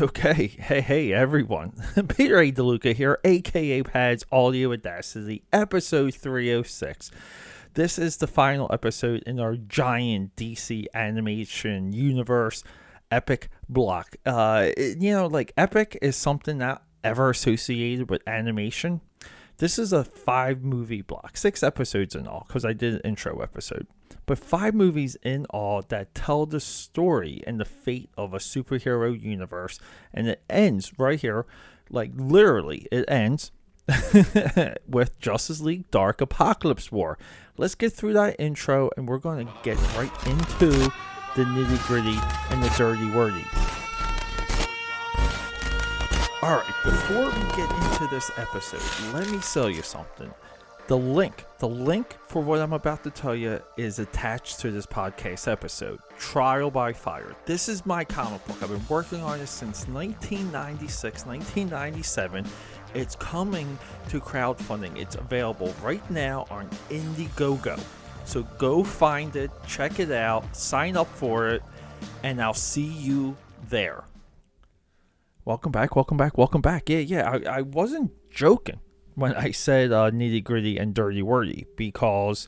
Okay, hey everyone. Peter A. DeLuca here, aka Pad's Audio Audacity, episode 306. This is the final episode in our giant DC animation universe epic block. Epic is something not ever associated with animation. This is a 5-movie block, 6 episodes in all, because I did an intro episode. But 5 movies in all that tell the story and the fate of a superhero universe. And it ends right here, like literally, it ends with Justice League Dark Apokolips War. Let's get through that intro and we're going to get right into the nitty gritty and the dirty wordy. Alright, before we get into this episode, let me sell you something. The link for what I'm about to tell you is attached to this podcast episode, Trial by Fire. This is my comic book. I've been working on it since 1996, 1997. It's coming to crowdfunding. It's available right now on Indiegogo. So go find it, check it out, sign up for it, and I'll see you there. Welcome back. Yeah, I wasn't joking when I said nitty gritty and dirty wordy, because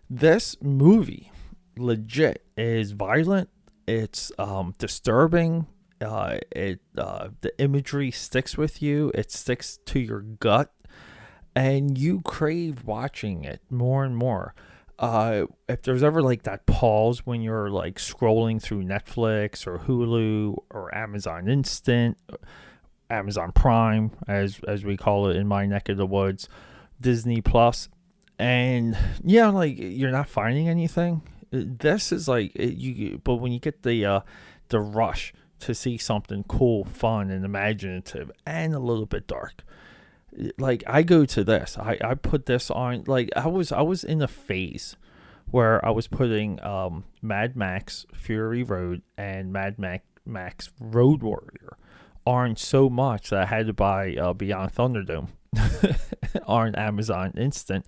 this movie legit is violent. It's disturbing. The imagery sticks with you. It sticks to your gut, and you crave watching it more and more. If there's ever like that pause when you're like scrolling through Netflix or Hulu or Amazon Instant, Amazon Prime, as we call it in my neck of the woods, Disney Plus, and yeah, like you're not finding anything. This is like but when you get the rush to see something cool, fun, and imaginative, and a little bit dark, like I go to this. I put this on. Like I was in a phase where I was putting Mad Max Fury Road and Mad Max Road Warrior on so much that I had to buy Beyond Thunderdome on Amazon Instant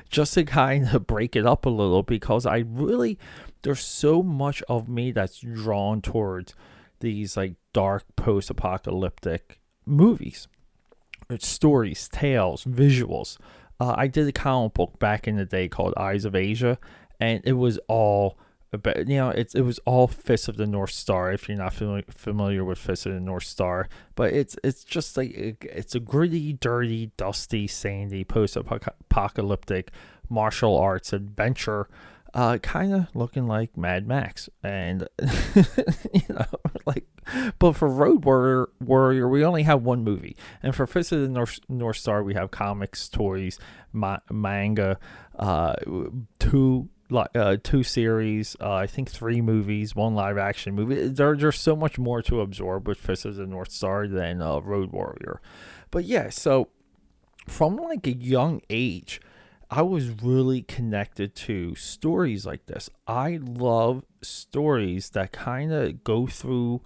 just to kind of break it up a little, because there's so much of me that's drawn towards these like dark post-apocalyptic movies. It's stories, tales, visuals. I did a comic book back in the day called Eyes of Asia, and it was all about, it was all Fists of the North Star, if you're not familiar with Fists of the North Star. But it's just like, it's a gritty, dirty, dusty, sandy, post-apocalyptic martial arts adventure, kind of looking like Mad Max. And, but for Road Warrior, we only have one movie. And for Fist of the North Star, we have comics, toys, manga, two series, I think 3 movies, 1 live action movie. There's so much more to absorb with Fist of the North Star than Road Warrior. But yeah, so from like a young age, I was really connected to stories like this. I love stories that kind of go through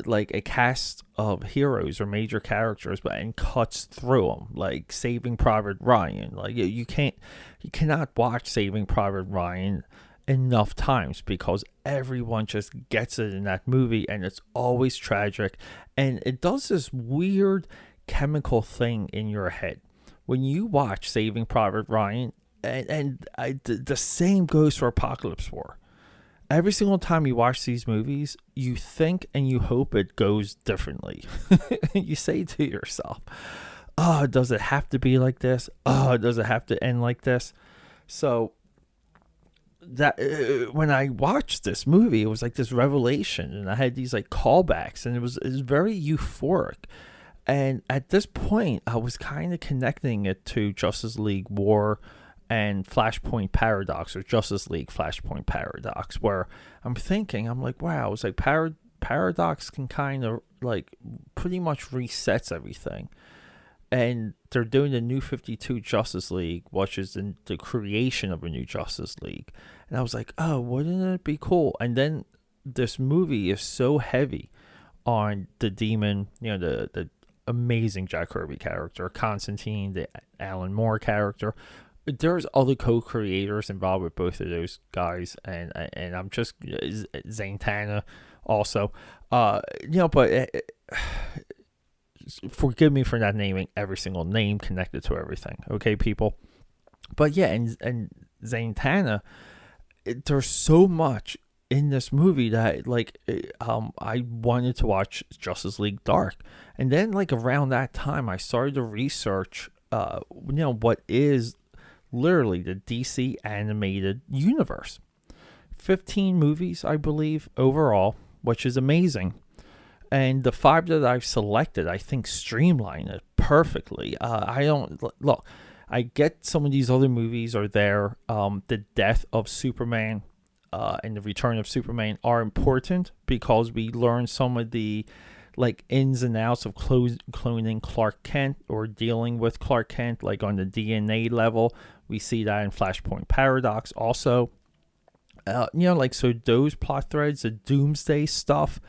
like a cast of heroes or major characters, but and cuts through them, like Saving Private Ryan. Like you cannot watch Saving Private Ryan enough times, because everyone just gets it in that movie, and it's always tragic, and it does this weird chemical thing in your head when you watch Saving Private Ryan, and the same goes for Apokolips War. Every single time you watch these movies, you think and you hope it goes differently. You say to yourself, oh, does it have to be like this? Oh, does it have to end like this? So that when I watched this movie, it was like this revelation, and I had these like callbacks, and it was very euphoric. And at this point, I was kind of connecting it to Justice League War and Flashpoint Paradox, or Justice League Flashpoint Paradox, where I'm like, wow, it's like Paradox can kind of like pretty much resets everything. And they're doing the New 52 Justice League, which is the creation of a new Justice League. And I was like, oh, wouldn't it be cool? And then this movie is so heavy on the demon, the amazing Jack Kirby character, Constantine, the Alan Moore character. There's other co-creators involved with both of those guys, and I'm just Zatanna also. But forgive me for not naming every single name connected to everything, okay, people? But yeah, and Zatanna, there's so much in this movie that I wanted to watch Justice League Dark. And then like around that time I started to research what is literally the DC animated universe. 15 movies, I believe, overall, which is amazing. And the 5 that I've selected, I think, streamline it perfectly. I don't look. I get some of these other movies are there. The death of Superman and the return of Superman are important because we learn some of the like ins and outs of cloning Clark Kent or dealing with Clark Kent, like on the DNA level. We see that in Flashpoint Paradox also. So those plot threads, the Doomsday stuff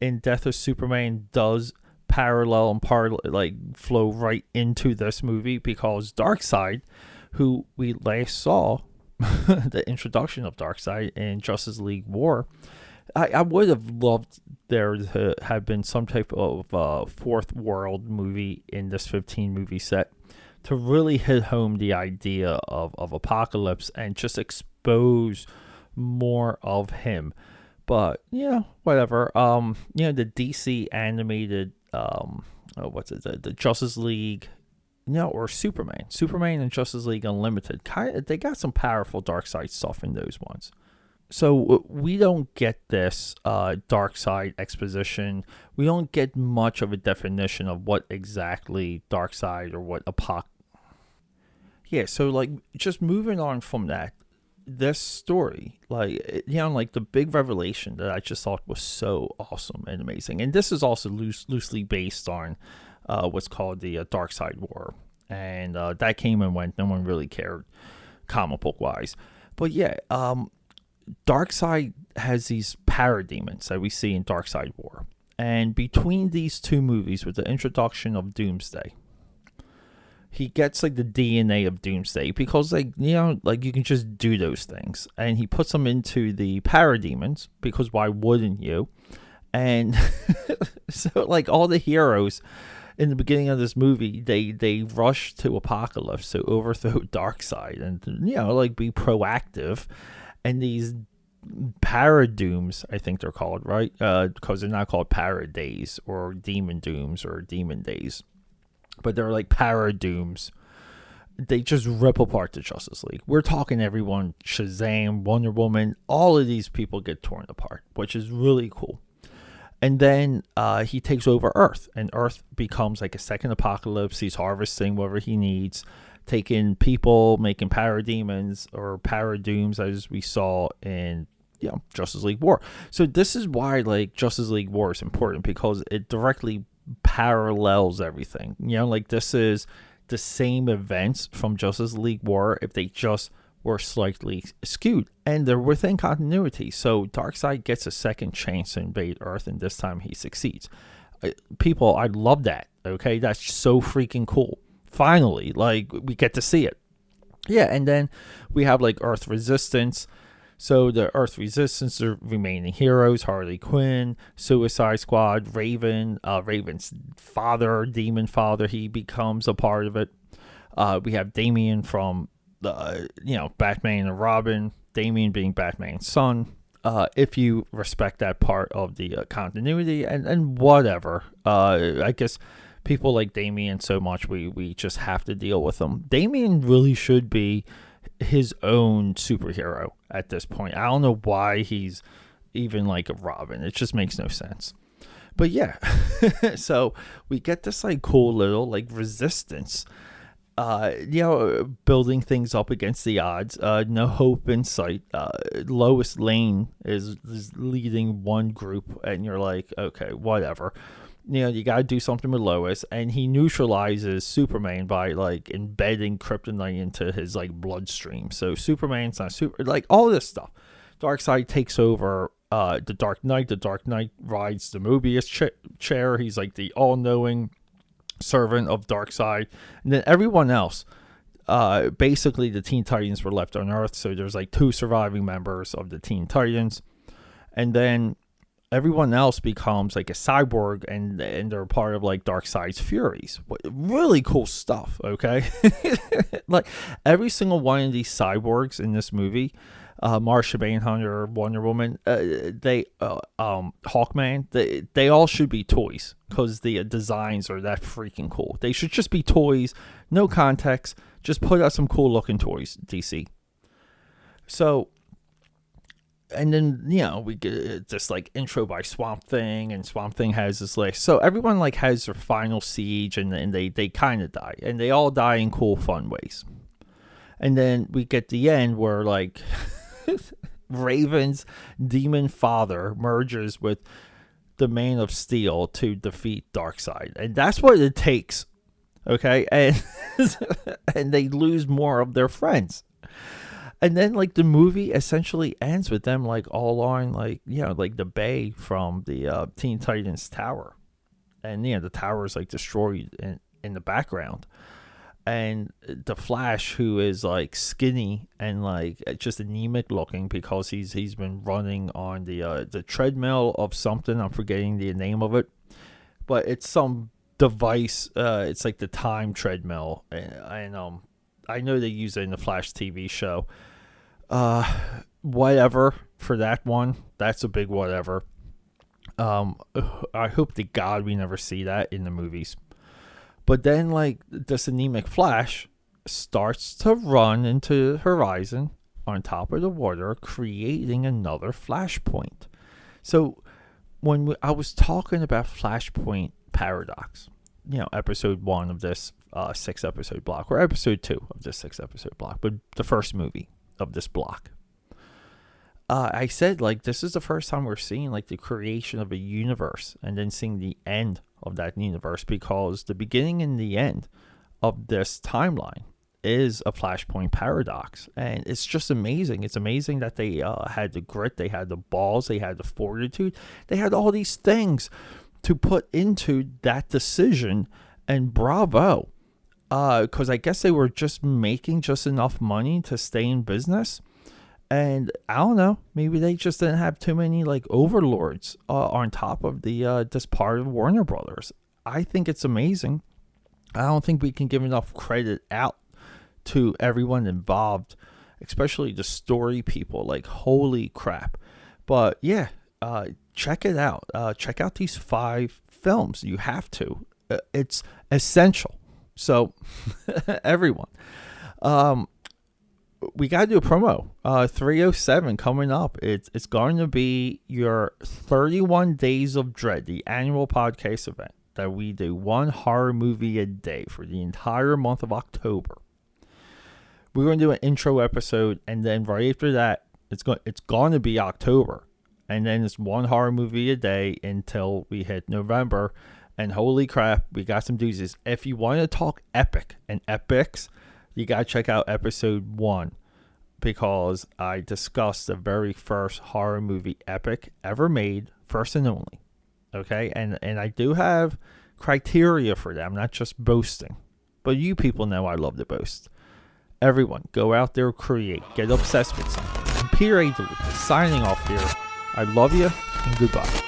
in Death of Superman does parallel and flow right into this movie because Darkseid, who we last saw the introduction of Darkseid in Justice League War, I would have loved there to have been some type of fourth world movie in this 15 movie set to really hit home the idea of Apokolips and just expose more of him. But whatever. The DC animated the Justice League, or Superman and Justice League Unlimited. They got some powerful Darkseid stuff in those ones. So we don't get this Darkseid exposition. We don't get much of a definition of what exactly Darkseid or what Yeah, so like just moving on from that, this story, the big revelation that I just thought was so awesome and amazing. And this is also loosely based on what's called the Darkseid War. And that came and went. No one really cared comic book wise. But yeah, Darkseid has these parademons that we see in Darkseid War. And between these two movies, with the introduction of Doomsday, he gets like the DNA of Doomsday because you can just do those things. And he puts them into the parademons because why wouldn't you? And so like all the heroes in the beginning of this movie, they rush to Apokolips to overthrow Darkseid and be proactive. And these Paradooms, I think they're called, right? Because they're not called Paradays or Demon Dooms or Demon Days, but they're like Paradooms. They just rip apart the Justice League. We're talking everyone, Shazam, Wonder Woman, all of these people get torn apart, which is really cool. And then he takes over Earth, and Earth becomes like a second Apokolips. He's harvesting whatever he needs, taking people, making parademons or paradooms, as we saw in Justice League War. So this is why Justice League War is important, because it directly parallels everything. This is the same events from Justice League War, if they just were slightly skewed, and they're within continuity. So Darkseid gets a second chance to invade Earth, and this time he succeeds. People, I love that. Okay, that's so freaking cool. Finally, we get to see it. Yeah, and then we have Earth Resistance. So the Earth Resistance are remaining heroes: Harley Quinn, Suicide Squad, Raven, Raven's father, Demon Father, he becomes a part of it. We have Damian from Batman and Robin, Damian being Batman's son. If you respect that part of the continuity, and whatever, I guess people like Damian so much, we just have to deal with him. Damian really should be his own superhero at this point. I don't know why he's even like a Robin. It just makes no sense. But yeah, so we get this cool little resistance. Building things up against the odds. No hope in sight. Lois Lane is leading one group, and you're like, okay, whatever. You gotta do something with Lois, and he neutralizes Superman by embedding kryptonite into his bloodstream. So Superman's not super, all this stuff. Darkseid takes over the Dark Knight. The Dark Knight rides the Mobius chair. He's the all-knowing servant of Darkseid. And then everyone else, basically the Teen Titans were left on Earth. So there's 2 surviving members of the Teen Titans, and then everyone else becomes like a cyborg, and they're part of like Darkseid's Furies. Really cool stuff, okay? Like every single one of these cyborgs in this movie, Marsha Manhunter, Wonder Woman, Hawkman, they all should be toys because the designs are that freaking cool. They should just be toys, no context. Just put out some cool looking toys, DC. So, and then, we get this like intro by Swamp Thing, and Swamp Thing has this list. So everyone like has their final siege, and they kind of die, and they all die in cool, fun ways. And then we get the end where like Raven's demon father merges with the Man of Steel to defeat Darkseid, and that's what it takes. Okay, and and they lose more of their friends. And then, like, the movie essentially ends with them, like, all on, like, like the bay from the Teen Titans Tower. And, the tower is, like, destroyed in the background. And the Flash, who is, like, skinny and, like, just anemic looking because he's been running on the treadmill of something. I'm forgetting the name of it. But it's some device. It's, like, the time treadmill. And I know they use it in the Flash TV show. Whatever for that one. That's a big whatever. I hope to God we never see that in the movies. But then, like, this anemic Flash starts to run into the horizon on top of the water, creating another flashpoint. So, when I was talking about Flashpoint Paradox, episode 1 of this 6-episode block, or episode 2 of this 6-episode block, but the first movie of this block, I said, like, this is the first time we're seeing, like, the creation of a universe and then seeing the end of that universe, because the beginning and the end of this timeline is a Flashpoint paradox. And it's just amazing. It's amazing that they had the grit, they had the balls, they had the fortitude, they had all these things to put into that decision. And bravo, because I guess they were just making just enough money to stay in business. And I don't know, maybe they just didn't have too many like overlords on top of this part of Warner Brothers. I think it's amazing. I don't think we can give enough credit out to everyone involved, especially the story people. Like, holy crap. But yeah, check it out. Check out these 5 films. You have to. It's essential. So, everyone. We got to do a promo. 307 coming up. It's going to be your 31 Days of Dread, the annual podcast event that we do 1 horror movie a day for the entire month of October. We're going to do an intro episode, and then right after that, it's going to be October. And then it's 1 horror movie a day until we hit November. And holy crap, we got some doozies. If you want to talk epic and epics, you got to check out episode 1, because I discussed the very first horror movie epic ever made, first and only. Okay? And I do have criteria for that. I'm not just boasting. But you people know I love to boast. Everyone, go out there, create, get obsessed with something. I'm Peter A. DeLuca, signing off here. I love you, and goodbye.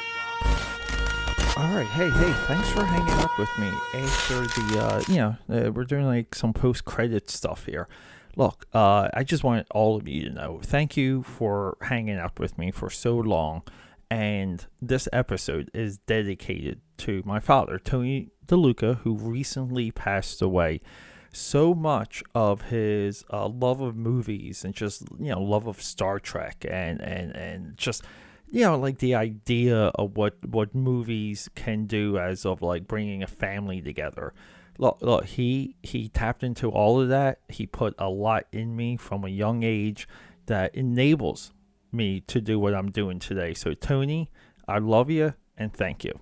Alright, hey, thanks for hanging out with me after the, we're doing like some post-credit stuff here. Look, I just want all of you to know, thank you for hanging out with me for so long, and this episode is dedicated to my father, Tony DeLuca, who recently passed away. So much of his love of movies and just, love of Star Trek and just... like the idea of what movies can do as of like bringing a family together. Look, he tapped into all of that. He put a lot in me from a young age that enables me to do what I'm doing today. So Tony, I love you and thank you.